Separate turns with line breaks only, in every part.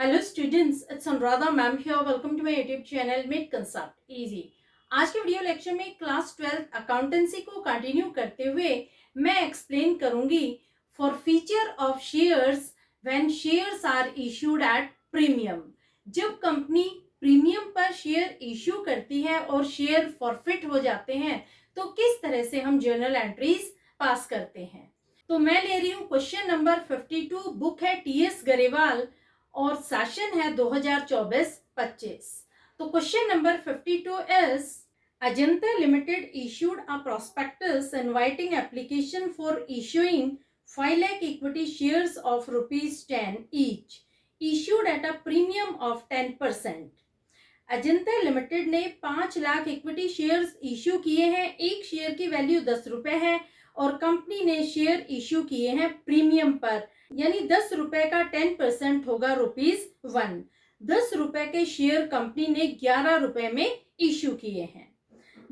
Hello students, it's Anuradha ma'am here. Welcome to my YouTube channel made concept easy. आज के video lecture में class 12 accountancy को continue करते हुए मैं एक्सप्लेन करूंगी forfeiture of shares when shares are issued at premium. जब company premium पर शेयर इशू करती है और शेयर फॉरफिट हो जाते हैं तो किस तरह से हम जर्नल एंट्रीज पास करते हैं। तो मैं ले रही हूँ क्वेश्चन नंबर 52, बुक है टीएस गरेवाल और सेशन है 2024-25। तो question number 52 is Ajanta limited issued a prospectus inviting application for issuing 5 lakh equity shares of rupees 10 each issued at a premium of 10%। Ajanta limited ने 5 लाख इक्विटी शेयर्स इश्यू किए हैं। एक share की value 10 रुपए है और कंपनी ने शेयर इश्यू किए हैं प्रीमियम पर, यानी 10 रुपए का 10% होगा ₹1। 10 रुपए के शेयर कंपनी ने 11 रुपए में इश्यू किए हैं।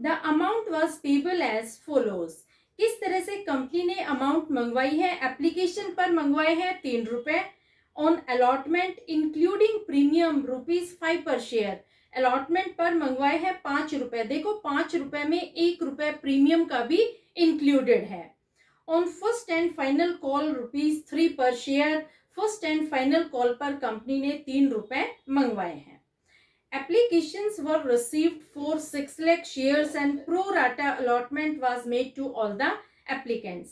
The amount was payable as follows. किस तरह से कंपनी ने अमाउंट मंगवाई है? एप्लीकेशन पर मंगवाए हैं 3 रुपए, ऑन अलॉटमेंट इंक्लूडिंग प्रीमियम ₹5 पर शेयर। अलॉटमेंट पर मंगवाए हैं 5 रुपए। देखो 5 रुपए में 1 रुपए प्रीमियम का भी इंक्लूडेड है। On first and final call ₹3 पर share. First and final call पर कंपनी ने 3 रुपए मंगवाए हैं। Applications were received for 6 lakh shares and pro rata allotment was made to all the applicants।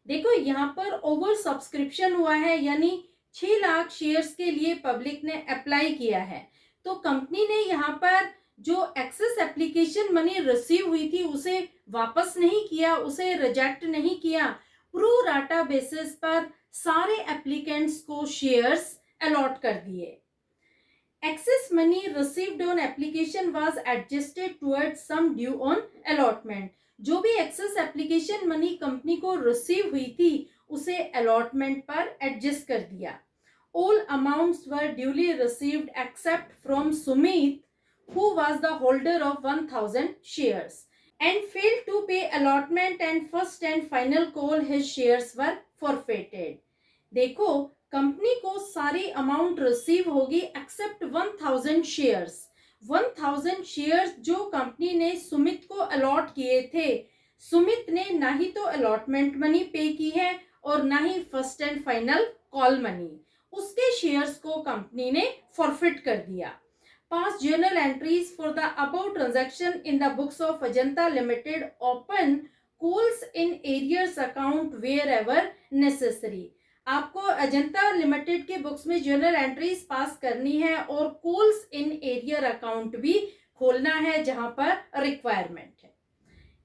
देखो यहाँ पर ओवर सब्सक्रिप्शन हुआ है, यानी 6 लाख शेयर्स के लिए पब्लिक ने अप्लाई किया है। तो कंपनी ने यहाँ पर जो एक्सेस एप्लीकेशन मनी रिसीव हुई थी उसे वापस नहीं किया, उसे रिजेक्ट नहीं किया। प्रो राटा बेसिस पर सारे एप्लीकेंट्स को शेयर्स अलॉट कर दिए। Excess money received on application was adjusted towards sum due on allotment। जो भी एक्सेस एप्लीकेशन मनी कंपनी को रिसीव हुई थी उसे अलॉटमेंट पर एडजस्ट कर दिया। All amounts were duly received except from Sumit, who was the holder of 1000 shares and failed to pay allotment and first and final call his shares were forfeited। देखो company को सारी amount receive होगी accept 1000 shares. 1000 shares जो company ने सुमित को allot किए थे, सुमित ने ना ही तो अलॉटमेंट मनी पे की है और ना ही first and final call money. उसके शेयर्स को कंपनी ने फॉरफिट कर दिया। Pass journal entries for the about transaction in the books of Ajanta limited open calls in arrears account where ever necessary. आपको अजंता लिमिटेड के बुक्स में जर्नल एंट्रीज पास करनी है और कॉल्स इन एरियर अकाउंट भी खोलना है जहां पर रिक्वायरमेंट है।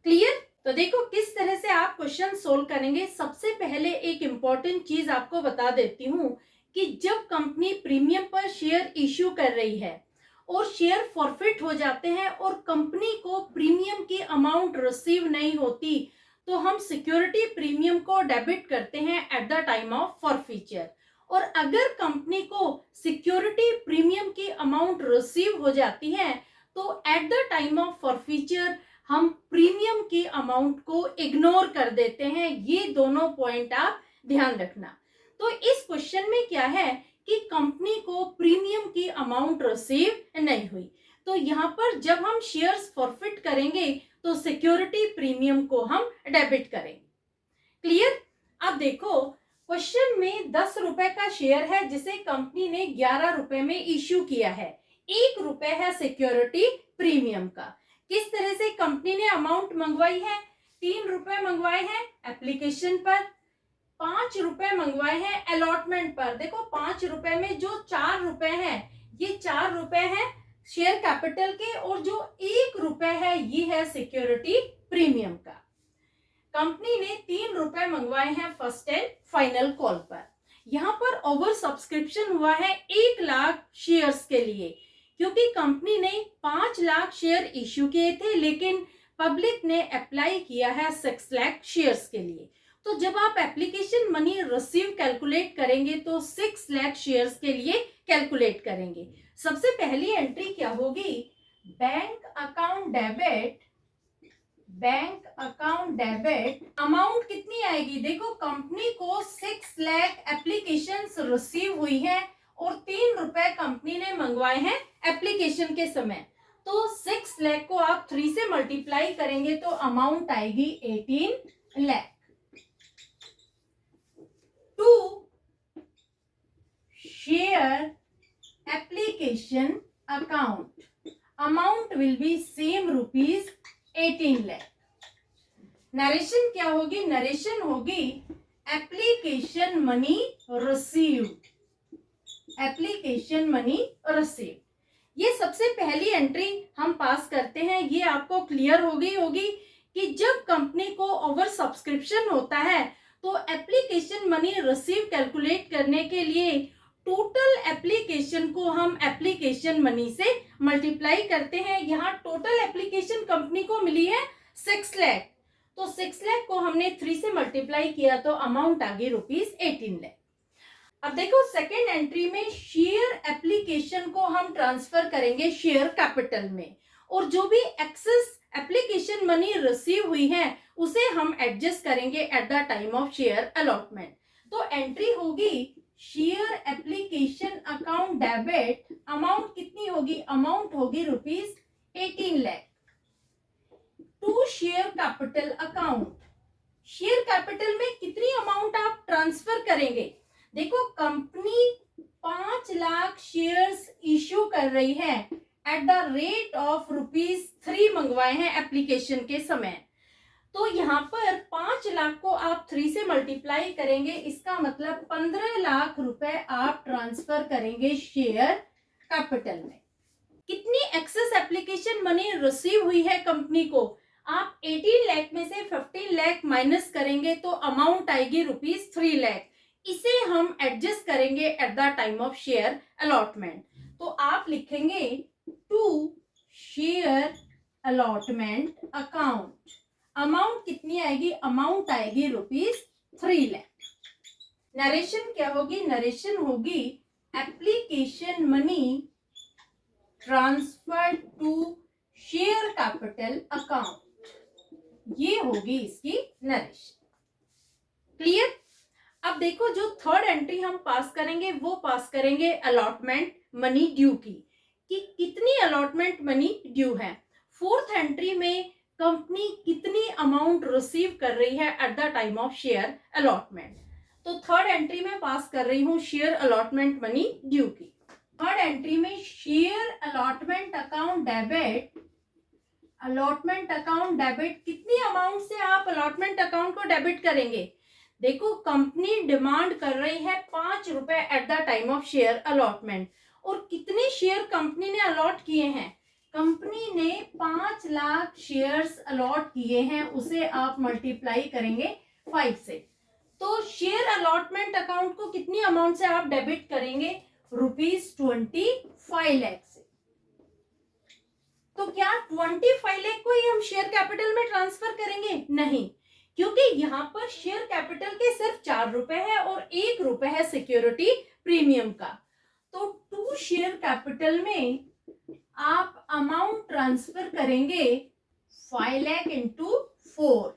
क्लियर? तो देखो किस तरह से आप क्वेश्चन सोल्व करेंगे। सबसे पहले एक इंपॉर्टेंट चीज आपको बता देती हूं कि जब कंपनी प्रीमियम पर शेयर इश्यू कर रही है और शेयर फॉरफिट हो जाते हैं और कंपनी को प्रीमियम की अमाउंट रिसीव नहीं होती तो हम सिक्योरिटी प्रीमियम को डेबिट करते हैं eight the time of forfeiture. और अगर कंपनी को सिक्योरिटी प्रीमियम की अमाउंट रिसीव हो जाती है तो eight the time of forfeiture हम प्रीमियम की अमाउंट को इग्नोर कर देते हैं। ये दोनों पॉइंट आप ध्यान रखना। तो इस क्वेश्चन में क्या है कि कंपनी को प्रीमियम की अमाउंट रिसीव नहीं हुई, तो यहाँ पर जब हम शेयर्स फॉरफिट करेंगे तो सिक्योरिटी प्रीमियम को हम डेबिट करेंगे। क्लियर? अब देखो क्वेश्चन में 10 रुपए का शेयर है जिसे कंपनी ने 11 रुपए में इश्यू किया है। 1 रुपए है सिक्योरिटी प्रीमियम का। किस तरह से कंपनी ने अमाउंट मंगवाई है? 3 रुपए मंगवाए हैं एप्लीकेशन पर, 5 रुपए मंगवाए हैं अलॉटमेंट पर। देखो 5 रुपए में जो 4 रुपए हैं ये 4 रुपए हैं शेयर कैपिटल के और जो 1 रुपए है ये है सिक्योरिटी प्रीमियम का। कंपनी ने 3 रुपए मंगवाए हैं फर्स्ट एंड फाइनल कॉल पर। यहाँ पर ओवर सब्सक्रिप्शन हुआ है 1 लाख शेयर्स के लिए, क्योंकि कंपनी ने 5 लाख शेयर इश्यू किए थे लेकिन पब्लिक ने अप्लाई किया है 6 लाख शेयर्स के लिए। तो जब आप एप्लीकेशन मनी रिसीव कैलकुलेट करेंगे तो 6 लाख शेयर्स के लिए कैलकुलेट करेंगे। सबसे पहली एंट्री क्या होगी? बैंक अकाउंट डेबिट अमाउंट कितनी आएगी? देखो कंपनी को 6 लाख एप्लीकेशंस रिसीव हुई है और 3 रुपए कंपनी ने मंगवाए हैं एप्लीकेशन के समय। तो 6 लाख को आप 3 से मल्टीप्लाई करेंगे तो अमाउंट आएगी 18 lakh. To share application account, amount will be same rupees 18 lakh. Narration क्या होगी? नरेशन होगी application money received, application money received. ये सबसे पहली एंट्री हम पास करते हैं। ये आपको क्लियर हो गई होगी कि जब कंपनी को ओवर सब्सक्रिप्शन होता है तो एप्लीकेशन मनी रिसीव कैलकुलेट करने के लिए टोटल एप्लीकेशन को हम एप्लीकेशन मनी से मल्टीप्लाई करते हैं। यहाँ टोटल एप्लीकेशन कंपनी को मिली है 6 लाख, तो 6 लाख को हमने 3 से मल्टीप्लाई किया तो अमाउंट आ गई रुपीज 18 लाख। अब देखो सेकेंड एंट्री में शेयर एप्लीकेशन को हम ट्रांसफर करेंगे शेयर कैपिटल में, और जो भी एक्सेस एप्लीकेशन मनी रिसीव हुई है उसे हम एडजस्ट करेंगे at the time of share allotment. तो एंट्री होगी share application account debit, amount कितनी होगी? अमाउंट होगी rupees 18 lakh. To share capital account, share capital में कितनी अमाउंट आप ट्रांसफर करेंगे? देखो कंपनी 5 लाख शेयर्स इश्यू कर रही है at the rate of rupees 3 मंगवाए हैं एप्लीकेशन के समय। तो यहाँ पर 5 लाख को आप 3 से मल्टीप्लाई करेंगे, इसका मतलब 15 लाख रुपए आप ट्रांसफर करेंगे शेयर कैपिटल में। कितनी एक्सेस एप्लीकेशन मनी रिसीव हुई है कंपनी को? आप 18 लाख में से 15 लाख माइनस करेंगे तो अमाउंट आएगी रुपीज 3 लाख। इसे हम एडजस्ट करेंगे at the time of share allotment. तो आप लिखेंगे to share allotment account, amount कितनी आएगी? अमाउंट आएगी रुपीज 3 लाख। नरेशन क्या होगी? नरेशन होगी application money transfer to share capital account, ये होगी इसकी नरेशन। क्लियर? अब देखो जो थर्ड एंट्री हम पास करेंगे वो पास करेंगे अलॉटमेंट मनी ड्यू की, कि कितनी अलॉटमेंट मनी ड्यू है। फोर्थ एंट्री में कंपनी कितनी अमाउंट रिसीव कर रही है eight the time of share allotment. तो थर्ड एंट्री में पास कर रही हूं शेयर अलॉटमेंट मनी ड्यू की। थर्ड एंट्री में share allotment account debit, allotment account debit, कितनी अमाउंट से आप अलॉटमेंट अकाउंट को डेबिट करेंगे? देखो कंपनी डिमांड कर रही है 5 रुपए eight the time of share allotment, और कितने शेयर कंपनी ने अलॉट किए हैं? कंपनी ने 5 लाख शेयर्स अलॉट किए हैं, उसे आप मल्टीप्लाई करेंगे 5 से। तो शेयर अलॉटमेंट अकाउंट को कितनी अमाउंट से आप डेबिट करेंगे? रुपीज 25 लाख से। तो क्या 25 लाख को ही हम शेयर कैपिटल में ट्रांसफर करेंगे? नहीं, क्योंकि यहाँ पर शेयर कैपिटल के सिर्फ 4 रुपए है और 1 रुपए है सिक्योरिटी प्रीमियम का। तो टू शेयर कैपिटल में आप अमाउंट ट्रांसफर करेंगे 5 लाख इंटू 4,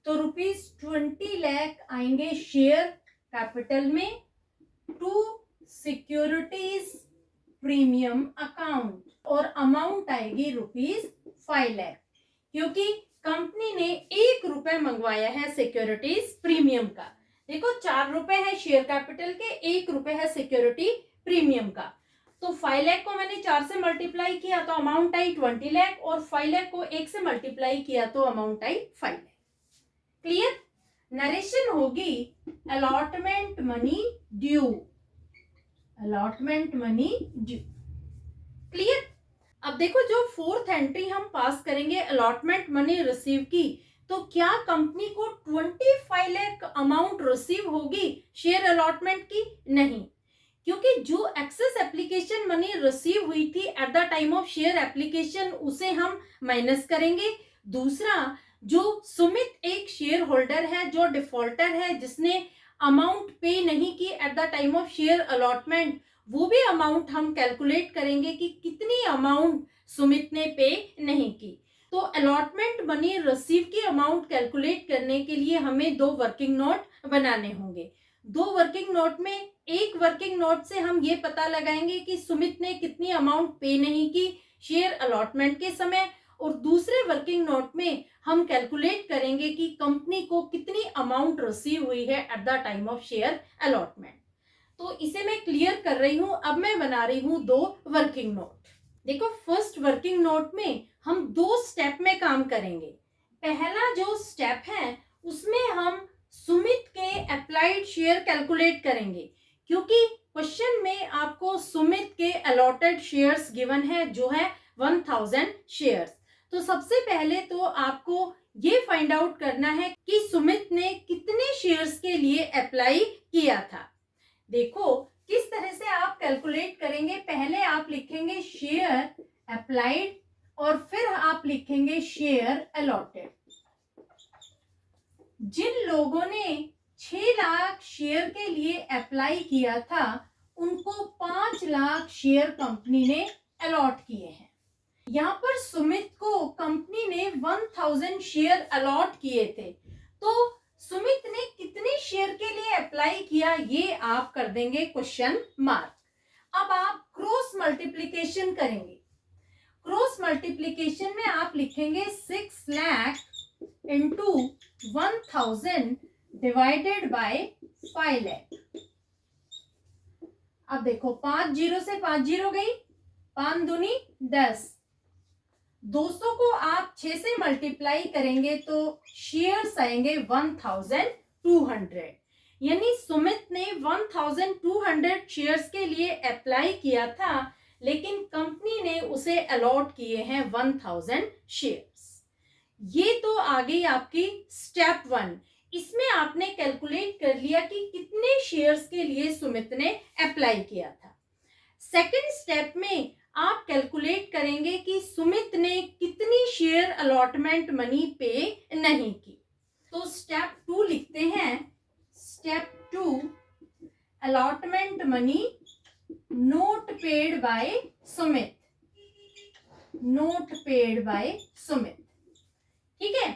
तो रुपीज 20 लाख आएंगे शेयर कैपिटल में टू सिक्योरिटीज प्रीमियम अकाउंट, और अमाउंट आएगी रुपीज 5 लाख, क्योंकि कंपनी ने 1 रुपए मंगवाया है सिक्योरिटीज प्रीमियम का। देखो 4 रुपए है शेयर कैपिटल के, 1 रुपए है सिक्योरिटी प्रीमियम का। तो 5 लाख को मैंने 4 से मल्टीप्लाई किया तो अमाउंट आई 20 लाख, और 5 लाख को 1 से मल्टीप्लाई किया तो amount I 5 lakh. Clear? Narration होगी allotment money due, allotment money due. Clear? अब देखो जो फोर्थ एंट्री हम पास करेंगे अलॉटमेंट मनी रिसीव की, तो क्या कंपनी को 25 लाख अमाउंट रिसीव होगी शेयर अलॉटमेंट की? नहीं, क्योंकि जो एक्सेस एप्लीकेशन मनी रिसीव हुई थी at the time of share application उसे हम माइनस करेंगे। दूसरा, जो सुमित एक शेयर होल्डर है जो डिफॉल्टर है, जिसने अमाउंट पे नहीं की eight the time of share allotment, वो भी अमाउंट हम कैलकुलेट करेंगे कि कितनी अमाउंट सुमित ने पे नहीं की। तो अलॉटमेंट मनी रिसीव की अमाउंट कैलकुलेट करने के लिए हमें 2 वर्किंग नोट बनाने होंगे। दो वर्किंग नोट में एक वर्किंग नोट से हम ये पता लगाएंगे कि सुमित ने कितनी अमाउंट पे नहीं की शेयर अलॉटमेंट के समय, और दूसरे वर्किंग नोट में हम कैलकुलेट करेंगे कि कंपनी को कितनी अमाउंट रिसीव हुई है eight the time of share allotment. तो इसे मैं क्लियर कर रही हूं। अब मैं बना रही हूं दो वर्किंग नोट। देखो, फर्स्ट वर्किंग नोट में हम दो स्टेप में काम करेंगे। पहला जो स्टेप है उसमें हम सुमित के अप्लाइड शेयर कैलकुलेट करेंगे, क्योंकि क्वेश्चन में आपको सुमित के अलॉटेड शेयर्स गिवन है जो है 1000 शेयर्स। तो सबसे पहले तो आपको ये फाइंड आउट करना है कि सुमित ने कितने शेयर्स के लिए अप्लाई किया था। देखो किस तरह से आप कैलकुलेट करेंगे। पहले आप लिखेंगे शेयर अप्लाइड और फिर आप लिखेंगे शेयर अलॉटेड। जिन लोगों ने 6 लाख शेयर के लिए अप्लाई किया था उनको 5 लाख शेयर कंपनी ने अलॉट किए हैं। यहाँ पर सुमित को कंपनी ने 1000 शेयर अलॉट किए थे, तो सुमित ने कितने शेयर के लिए अप्लाई किया ये आप कर देंगे क्वेश्चन मार्क। अब आप क्रॉस मल्टीप्लिकेशन करेंगे। क्रॉस मल्टीप्लिकेशन में आप लिखेंगे 6 lakh into 1000 divided by 5 lakh. अब देखो 5 जीरो से 5 जीरो गई, 5 दूनी 10, 200 को आप 6 से मल्टीप्लाई करेंगे तो शेयर्स आएंगे 1200। यानी सुमित ने 1200 शेयर्स के लिए अप्लाई किया था, लेकिन कंपनी ने उसे अलॉट किए हैं 1000 शेयर्स। ये तो आ गई आपकी स्टेप 1। इसमें आपने कैलकुलेट कर लिया कि कितने शेयर्स के लिए सुमित ने अप्लाई किया था। सेकंड स्टेप में आप कैलकुलेट करेंगे कि सुमित ने कितनी शेयर अलॉटमेंट मनी पे नहीं की। तो स्टेप 2 लिखते हैं। Step 2 allotment money note paid by Sumit. Note paid by Sumit, ठीक है।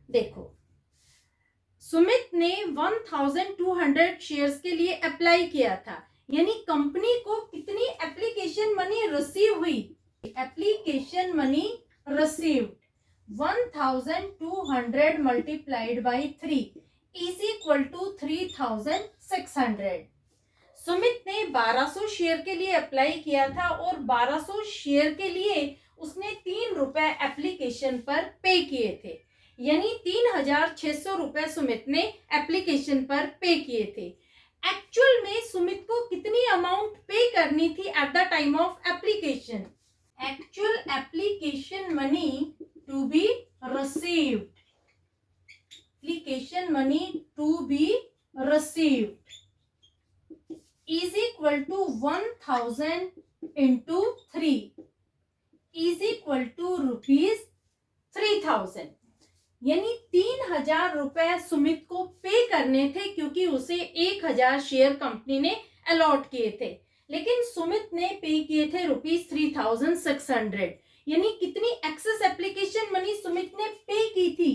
देखो सुमित ने 1200 शेयर्स के लिए अप्लाई किया था, यानी कंपनी को कितनी एप्लीकेशन मनी रिसीव हुई। Application money received 1200 multiplied by 3 is equal to 3600। Sumit ने 1200 शेयर के लिए अप्लाई किया था और 1200 शेयर के लिए उसने 3 रुपए एप्लीकेशन पर पे किए थे, यानी 3600 रुपए सुमित ने एप्लीकेशन पर पे किए थे। एक्चुअल में सुमित को कितनी अमाउंट पे करनी थी at the time of application. Actual application money to be received. Application money to be received is equal to 1000 into 3 is equal to ₹3000। यानी 3000 रुपए सुमित को पे करने थे, क्योंकि उसे 1000 शेयर कंपनी ने अलॉट किए थे, लेकिन सुमित ने पे किए थे ₹3600। यानी कितनी एक्सेस एप्लीकेशन मनी सुमित ने पे की थी,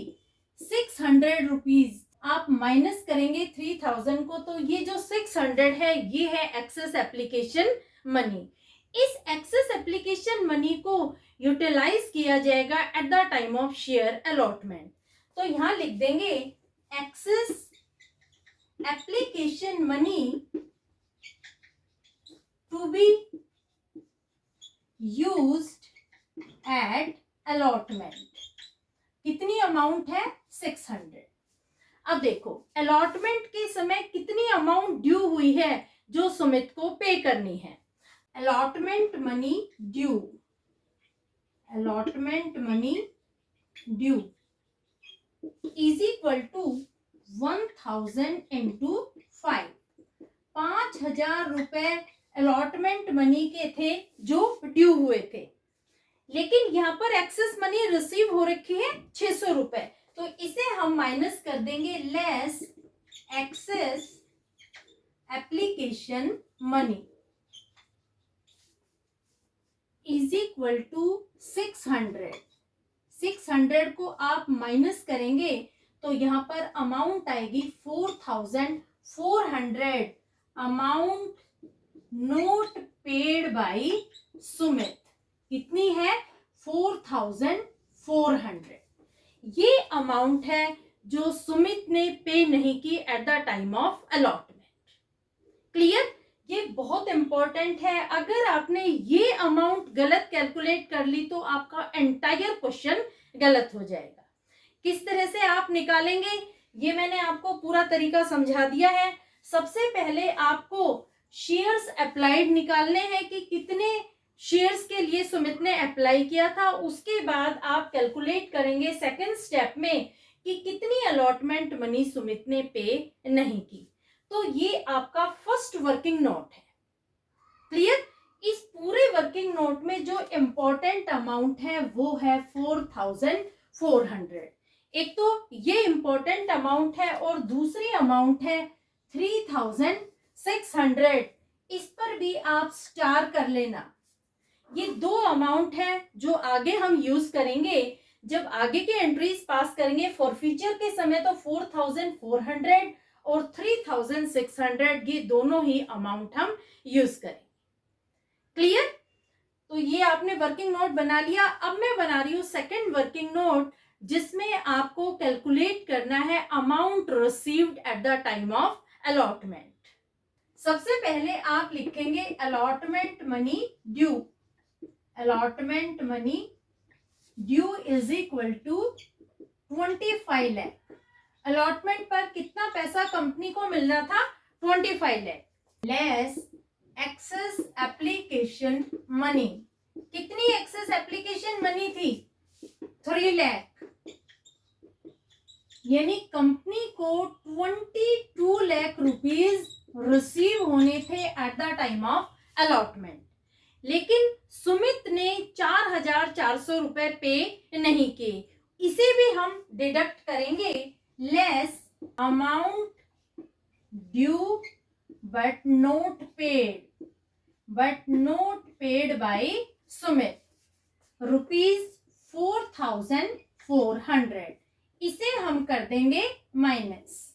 600 रुपीज। आप माइनस करेंगे 3000 को, तो ये जो 600 है ये है एक्सेस एप्लीकेशन मनी। इस एक्सेस एप्लीकेशन मनी को यूटिलाइज किया जाएगा at the time of share allotment. तो यहां लिख देंगे excess application money to be used at allotment. कितनी अमाउंट है, 600। अब देखो अलॉटमेंट के समय कितनी अमाउंट ड्यू हुई है जो सुमित को पे करनी है। Allotment money due, allotment money due is equal to 1000 into 5। 5000 रुपए अलॉटमेंट मनी के थे जो ड्यू हुए थे, लेकिन यहाँ पर एक्सेस मनी रिसीव हो रखी है 600 रुपए, तो इसे हम माइनस कर देंगे less excess application money is equal to 600। 600 को आप माइनस करेंगे तो यहाँ पर अमाउंट आएगी 4500। 400 amount note paid by Sumit. कितनी है? 4400। ये अमाउंट है जो सुमित ने पे नहीं की eight the time of allotment. Clear? ये बहुत इंपॉर्टेंट है। अगर आपने ये अमाउंट गलत कैलकुलेट कर ली तो आपका एंटायर क्वेश्चन गलत हो जाएगा। किस तरह से आप निकालेंगे ये मैंने आपको पूरा तरीका समझा दिया है। सबसे पहले आपको शेयर्स अप्लाइड निकालने हैं कि कितने शेयर्स के लिए सुमित ने अप्लाई किया था। उसके बाद आप कैलकुलेट करेंगे सेकंड स्टेप में कि कितनी अलॉटमेंट मनी सुमित ने पे नहीं की। तो ये आपका फर्स्ट वर्किंग नोट है। क्लियर? इस पूरे वर्किंग नोट में जो इंपॉर्टेंट अमाउंट है वो है 4400। एक तो ये इंपॉर्टेंट अमाउंट है और दूसरी अमाउंट है 3600। इस पर भी आप स्टार कर लेना। ये दो अमाउंट है जो आगे हम यूज करेंगे। जब आगे के एंट्रीज पास करेंगे फॉरफीचर के समय तो 4400 और 3600 ये दोनों ही अमाउंट हम यूज करेंगे। क्लियर? तो ये आपने वर्किंग नोट बना लिया। अब मैं बना रही हूं सेकंड वर्किंग नोट जिसमें आपको कैलकुलेट करना है amount received at the time of allotment. सबसे पहले आप लिखेंगे allotment money due. Allotment money due is equal to 25 lakh. Allotment पर कितना पैसा कंपनी को मिलना था? 25 lakh less excess application money. कितनी एक्सेस एप्लीकेशन मनी थी? 3 लाख। यानी कंपनी को 22 लाख रुपीज रिसीव होने थे eight the time of allotment. लेकिन सुमित ने 4400 रुपए पे नहीं किए। इसे भी हम डिडक्ट करेंगे less amount due but note paid by Sumit ₹4400। इसे हम कर देंगे माइनस।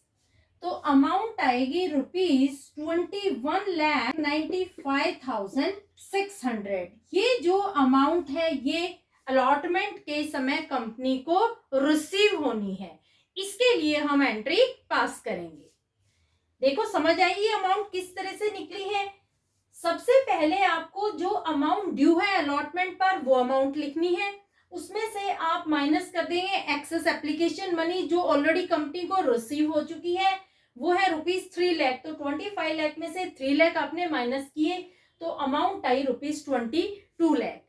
तो अमाउंट आएगी ₹21,95,600। ये जो अमाउंट है ये अलॉटमेंट के समय कंपनी को रिसीव होनी है। इसके लिए हम एंट्री पास करेंगे। देखो समझ आई ये अमाउंट किस तरह से निकली है। सबसे पहले आपको जो अमाउंट ड्यू है अलॉटमेंट पर वो अमाउंट लिखनी है। उसमें से आप माइनस कर देंगे एक्सेस एप्लीकेशन मनी जो ऑलरेडी कंपनी को रिसीव हो चुकी है, वो है ₹3 लाख। तो 25 लाख में से 3 लाख आपने माइनस किए तो amount I ₹22 lakh.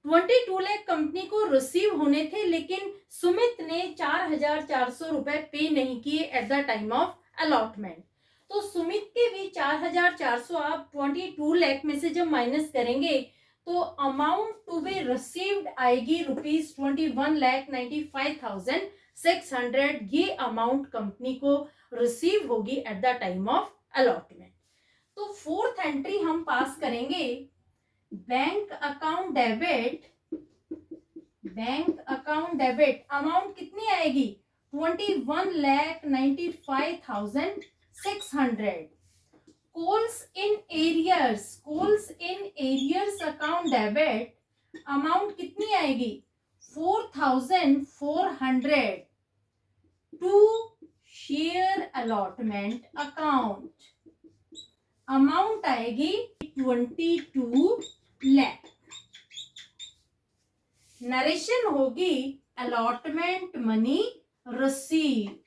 22 lakh company को रिसीव होने थे लेकिन सुमित ने 4400 रुपए पे नहीं किए at the time of allotment. तो सुमित के भी 4400 आप 22 लाख में से जब माइनस करेंगे तो अमाउंट टू बी रिसीव्ड आएगी ₹21,95,600। ये अमाउंट कंपनी को रिसीव होगी eight the time of allotment. तो फोर्थ एंट्री हम पास करेंगे बैंक अकाउंट डेबिट। अमाउंट कितनी आएगी? 21,95,600। Calls in arrears account debit amount कितनी आएगी? 4,400 to share allotment account. Amount आएगी 22 लाख। नरेशन होगी अलॉटमेंट मनी रिसीव्ड।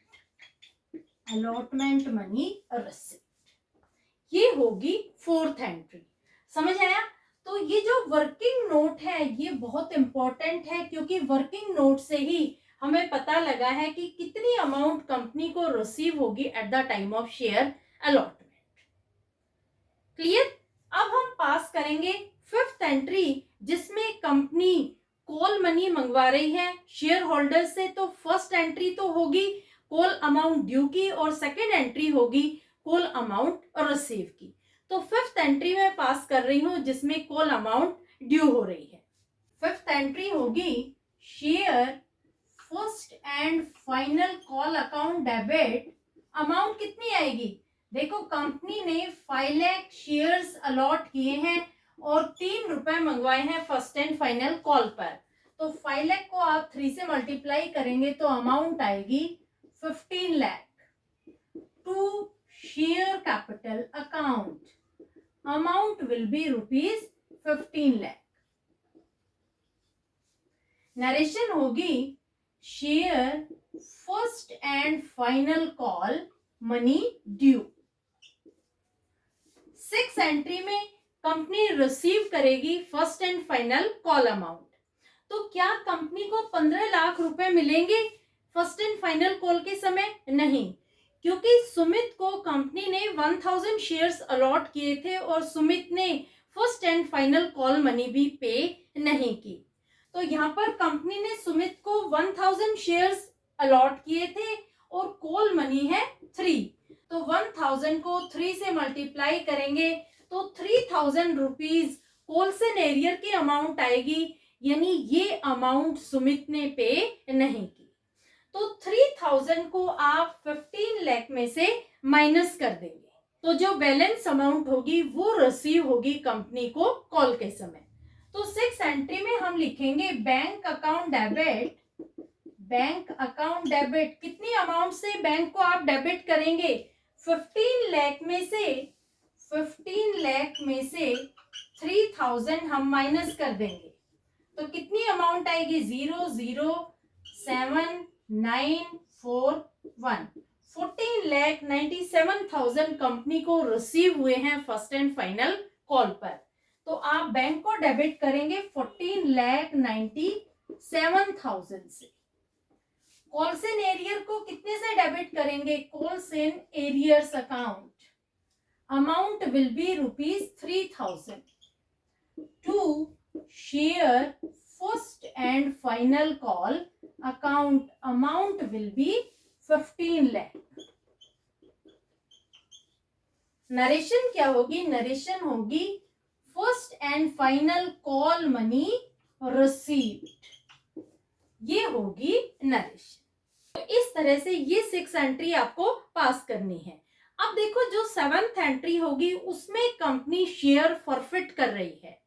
ये होगी फोर्थ एंट्री। समझ आया? तो ये जो वर्किंग नोट है ये बहुत इंपॉर्टेंट है क्योंकि वर्किंग नोट से ही हमें पता लगा है कि कितनी अमाउंट कंपनी को रिसीव होगी eight the time of share allotment. Clear? अब हम पास करेंगे फिफ्थ एंट्री जिसमें कंपनी कॉल मनी मंगवा रही है शेयर होल्डर से। तो फर्स्ट एंट्री तो होगी कॉल अमाउंट ड्यू की और सेकेंड एंट्री होगी कॉल अमाउंट रिसीव की। तो फिफ्थ एंट्री में पास कर रही हूं जिसमें कॉल अमाउंट ड्यू हो रही है। फिफ्थ एंट्री होगी share first and final call account debit. Amount कितनी आएगी? देखो कंपनी ने 5 लाख शेयर्स अलॉट किए हैं और 3 रुपए मंगवाए हैं फर्स्ट एंड फाइनल कॉल पर। तो 5 लाख को आप 3 से मल्टीप्लाई करेंगे तो अमाउंट आएगी 15 lakh. To share capital account, amount will be rupees 15 lakh. Narration होगी share first and final call money due. 6 entry में कंपनी रिसीव करेगी first and final call amount. तो क्या कंपनी को 15 लाख रुपए मिलेंगे फर्स्ट एंड फाइनल कॉल के समय? नहीं, क्योंकि सुमित को कंपनी ने 1000 शेयर्स अलॉट किए थे और सुमित ने first and final call money भी पे नहीं की। तो यहाँ पर कंपनी ने सुमित को 1000 शेयर्स अलॉट किए थे और कॉल मनी है 3। तो 1000 को 3 से मल्टीप्लाई करेंगे तो 3000 रुपीज होलसेल एरियर की अमाउंट आएगी, यानी ये अमाउंट सुमित ने पे नहीं की। तो 3000 को आप 15 लाख में से माइनस कर देंगे, तो जो बैलेंस अमाउंट होगी वो रिसीव होगी कंपनी को कॉल के समय। तो 6 एंट्री में हम लिखेंगे bank account debit. Bank account debit कितनी अमाउंट से बैंक को आप डेबिट करेंगे? 15 लाख में से 3000 हम माइनस कर देंगे तो कितनी अमाउंट आएगी? 0079141। 14,97,000 कंपनी को रिसीव हुए हैं फर्स्ट एंड फाइनल कॉल पर। तो आप बैंक को डेबिट करेंगे 14,97,000 से। कॉल्स इन एरियर को कितने से डेबिट करेंगे? Calls in arrears account, amount will be rupees 3000। To share first and final call account, amount will be 15 lakh. Narration क्या होगी? नरेशन होगी first and final call money received, ये होगी नरेशन। तो इस तरह से ये 6 एंट्री आपको पास करनी है। अब देखो जो 7th एंट्री होगी उसमें कंपनी शेयर फॉरफिट कर रही है,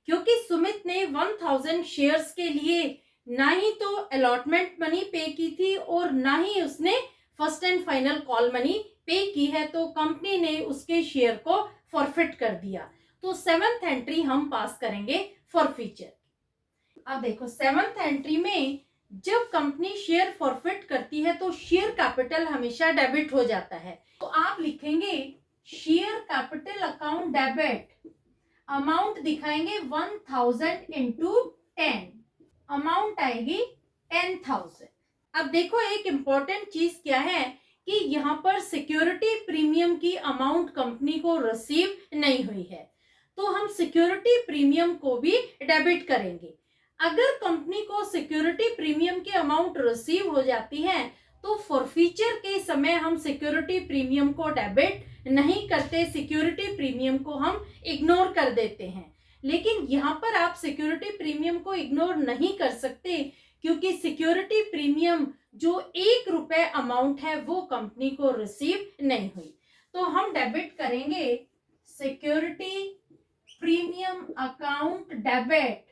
क्योंकि सुमित ने 1000 शेयर्स के लिए ना ही तो अलॉटमेंट मनी पे की थी और ना ही उसने first and final call money पे की है, तो कंपनी ने उसके शेयर को फॉरफिट कर दिया। तो 7th एंट्री हम पास करेंगे फॉरफीचर। अब देखो 7th एंट्री में जब कंपनी शेयर फॉरफिट करती है तो शेयर कैपिटल हमेशा डेबिट हो जाता है। तो आप लिखेंगे share capital account debit, amount दिखाएंगे 1000 इंटू 10, अमाउंट आएगी 10,000। अब देखो एक इंपॉर्टेंट चीज क्या है कि यहाँ पर सिक्योरिटी प्रीमियम की अमाउंट कंपनी को रिसीव नहीं हुई है, तो हम सिक्योरिटी प्रीमियम को भी डेबिट करेंगे। अगर कंपनी को सिक्योरिटी प्रीमियम की अमाउंट रिसीव हो जाती है तो फॉरफीचर के समय हम सिक्योरिटी प्रीमियम को डेबिट नहीं करते, सिक्योरिटी प्रीमियम को हम इग्नोर कर देते हैं। लेकिन यहाँ पर आप सिक्योरिटी प्रीमियम को इग्नोर नहीं कर सकते, क्योंकि सिक्योरिटी प्रीमियम जो 1 रुपए अमाउंट है वो कंपनी को रिसीव नहीं हुई। तो हम डेबिट करेंगे security premium account debit,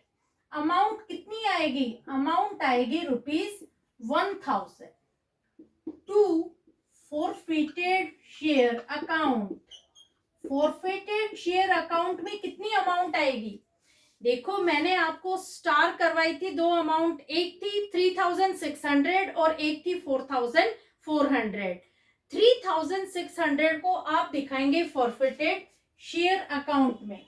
amount कितनी आएगी? अमाउंट आएगी rupees 1000। To forfeited share account, forfeited share account में कितनी अमाउंट आएगी? देखो मैंने आपको स्टार करवाई थी 2 अमाउंट, एक थी 3600 और एक थी 4400। 3600 को आप दिखाएंगे फॉरफिटेड शेयर अकाउंट में,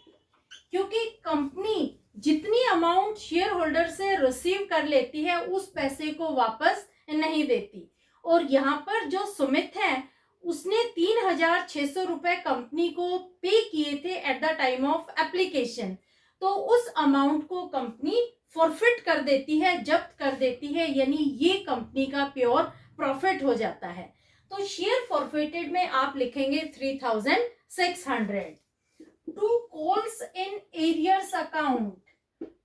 क्योंकि कंपनी जितनी अमाउंट शेयर होल्डर से रिसीव कर लेती है उस पैसे को वापस नहीं देती। और यहाँ पर जो सुमित है उसने 3600 रुपए कंपनी को पे किए थे eight the time of application, तो उस अमाउंट को कंपनी फॉरफिट कर देती है, जब्त कर देती है, यानी ये कंपनी का प्योर प्रॉफिट हो जाता है। तो शेयर फॉरफिटेड में आप लिखेंगे 3600। To calls in arrears account,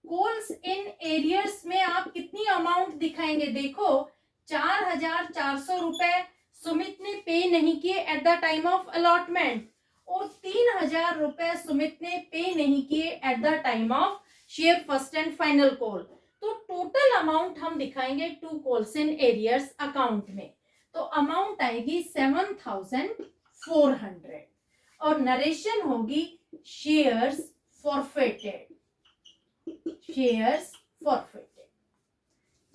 calls in arrears में आप कितनी अमाउंट दिखाएंगे? देखो 4400 रुपए सुमित ने पे नहीं किए at the time of allotment, और 3,000 रुपए सुमित ने पे नहीं किए at the time of share first and final call. तो टोटल अमाउंट हम दिखाएंगे to calls in arrears account में। तो अमाउंट आएगी 7,400 और नरेशन होगी shares forfeited, shares forfeited.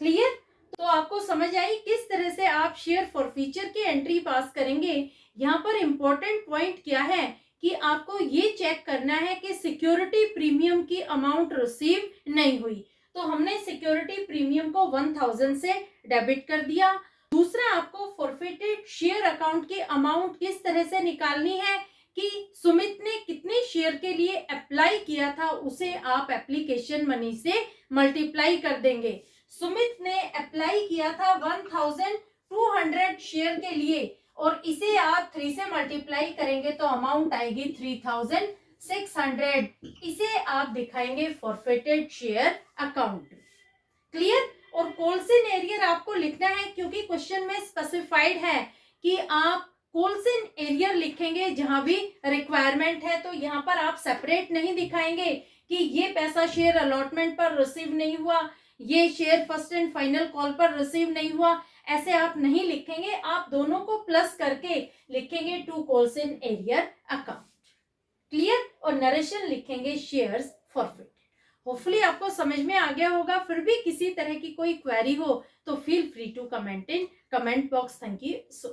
Clear? तो आपको समझ आई किस तरह से आप शेयर फॉरफीचर की एंट्री पास करेंगे। यहाँ पर इंपॉर्टेंट पॉइंट क्या है कि आपको ये चेक करना है कि सिक्योरिटी प्रीमियम की अमाउंट रिसीव नहीं हुई। तो हमने सिक्योरिटी प्रीमियम को 1,000 से डेबिट कर दिया। दूसरा, आपको फॉरफिटेड शेयर अकाउंट की अमाउंट किस तरह से निकालनी है कि सुमित ने कितने शेयर के लिए अप्लाई किया था उसे आप एप्लीकेशन मनी से मल्टीप्लाई कर देंगे। सुमित ने अप्लाई किया था 1,200 शेयर के लिए और इसे आप 3 से मल्टीप्लाई करेंगे तो अमाउंट आएगी 3,600। इसे आप दिखाएंगे फॉरफिटेड शेयर अकाउंट। क्लियर? और कॉल्स इन एरियर आपको लिखना है क्योंकि क्वेश्चन में स्पेसिफाइड है कि आप कॉल्स इन एरियर लिखेंगे जहां भी रिक्वायरमेंट है। तो यहाँ पर आप सेपरेट नहीं दिखाएंगे कि ये पैसा शेयर अलॉटमेंट पर रिसीव नहीं हुआ, ये share first and final call पर रिसीव नहीं हुआ, ऐसे आप नहीं लिखेंगे। आप दोनों को प्लस करके लिखेंगे to calls in arrear account. Clear? और नरेशन लिखेंगे शेयर्स फॉरफिट। होपफुली आपको समझ में आ गया होगा। फिर भी किसी तरह की कोई क्वेरी हो तो feel free to comment in comment box. Thank you so